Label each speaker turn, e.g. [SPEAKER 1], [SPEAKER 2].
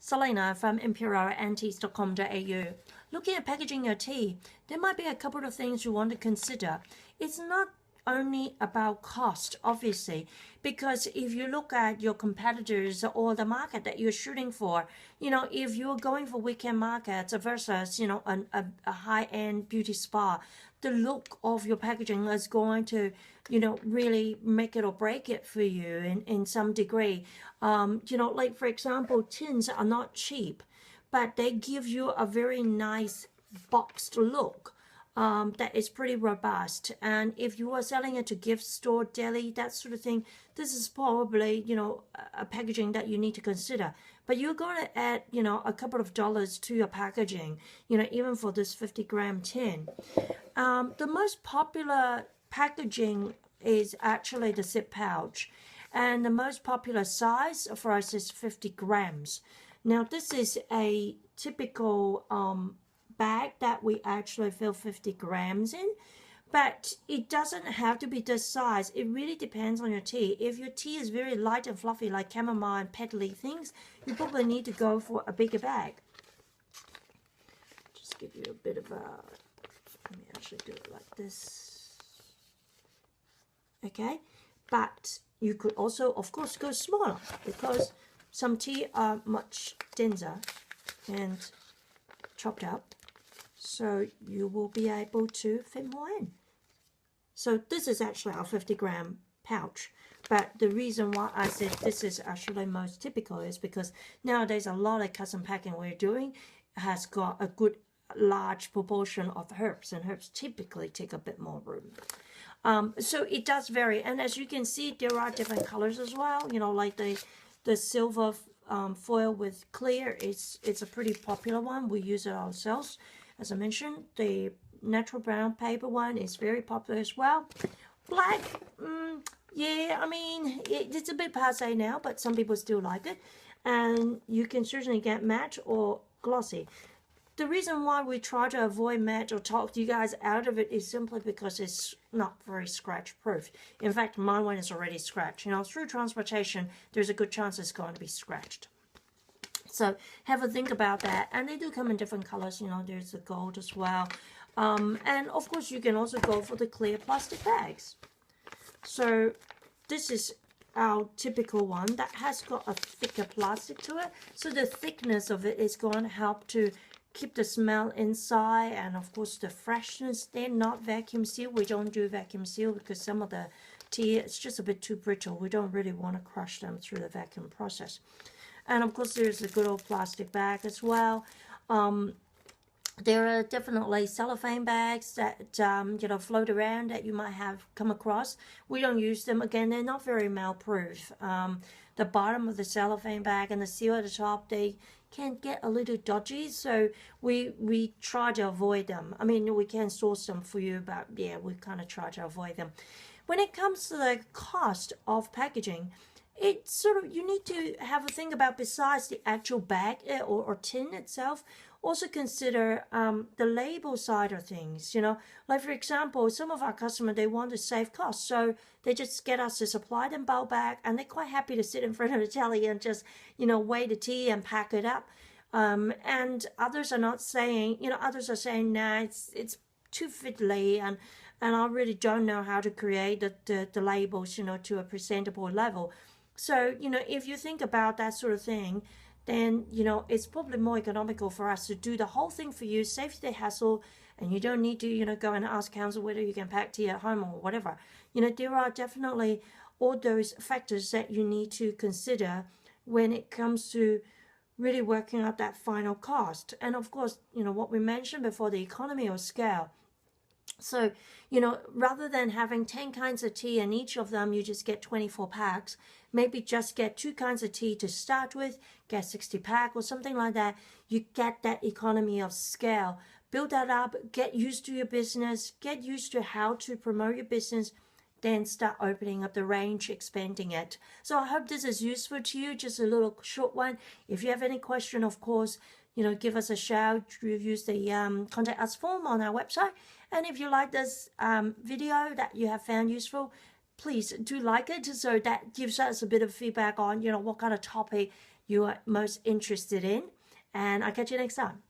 [SPEAKER 1] Selena from imperialantiques.com.au. Looking at packaging your tea, there might be a couple of things you want to consider. It's not only about cost, obviously, because if you look at your competitors or the market that you're shooting for, if you're going for weekend markets versus, a high-end beauty spa, the look of your packaging is going to, really make it or break it for you in some degree. Like for example, tins are not cheap, but they give you a very nice boxed look. That is pretty robust, and if you are selling it to gift store, deli, that sort of thing, this is probably a packaging that you need to consider. But you're going to add a couple of dollars to your packaging, even for this 50-gram tin. The most popular packaging is actually the zip pouch, and the most popular size for us is 50 grams. Now this is a typical bag that we actually fill 50 grams in, but it doesn't have to be this size. It really depends on your tea. If your tea is very light and fluffy like chamomile and petal things, you probably need to go for a bigger bag. Just give you a bit of a, let me actually do it like this. Okay, but you could also of course go smaller, because some tea are much denser and chopped up, so you will be able to fit more in. So this is actually our 50-gram pouch, but the reason why I said this is actually most typical is because nowadays a lot of custom packing we're doing has got a good large proportion of herbs, and herbs typically take a bit more room. So it does vary, and as you can see, there are different colors as well. Like the silver foil with clear, it's a pretty popular one. We use it ourselves. As I mentioned, the natural brown paper one is very popular as well. Black, yeah, I mean, it's a bit passé now, but some people still like it. And you can certainly get matte or glossy. The reason why we try to avoid matte or talk you guys out of it is simply because it's not very scratch proof. In fact, my one is already scratched. Through transportation, there's a good chance it's going to be scratched. So have a think about that. And they do come in different colors. There's the gold as well. And of course, you can also go for the clear plastic bags. So this is our typical one that has got a thicker plastic to it. So the thickness of it is going to help to keep the smell inside, and of course the freshness. They're not vacuum sealed. We don't do vacuum seal because some of the tea, it's just a bit too brittle. We don't really want to crush them through the vacuum process. And of course there's a good old plastic bag as well. There are definitely cellophane bags that float around that you might have come across. We don't use them. Again, they're not very mail-proof. The bottom of the cellophane bag and the seal at the top, they can get a little dodgy, so we try to avoid them. I mean, we can source them for you, but yeah, we kind of try to avoid them. When it comes to the cost of packaging, it's sort of, you need to have a think about, besides the actual bag or tin itself, also consider the label side of things. Like for example, some of our customers, they want to save costs, so they just get us to supply them bulk bag, and they're quite happy to sit in front of the telly and just weigh the tea and pack it up. And others are not saying, others are saying, nah, it's too fiddly, and I really don't know how to create the labels to a presentable level. So if you think about that sort of thing, then it's probably more economical for us to do the whole thing for you, save the hassle, and you don't need to go and ask council whether you can pack tea at home or whatever. There are definitely all those factors that you need to consider when it comes to really working out that final cost. And of course, what we mentioned before, the economy of scale. So, rather than having 10 kinds of tea and each of them you just get 24 packs, maybe just get 2 kinds of tea to start with, get 60 pack or something like that. You get that economy of scale. Build that up, get used to your business, get used to how to promote your business, then start opening up the range, expanding it. So I hope this is useful to you, just a little short one. If you have any question, of course, give us a shout. Use the contact us form on our website. And if you like this video that you have found useful, please do like it, so that gives us a bit of feedback on, what kind of topic you are most interested in. And I'll catch you next time.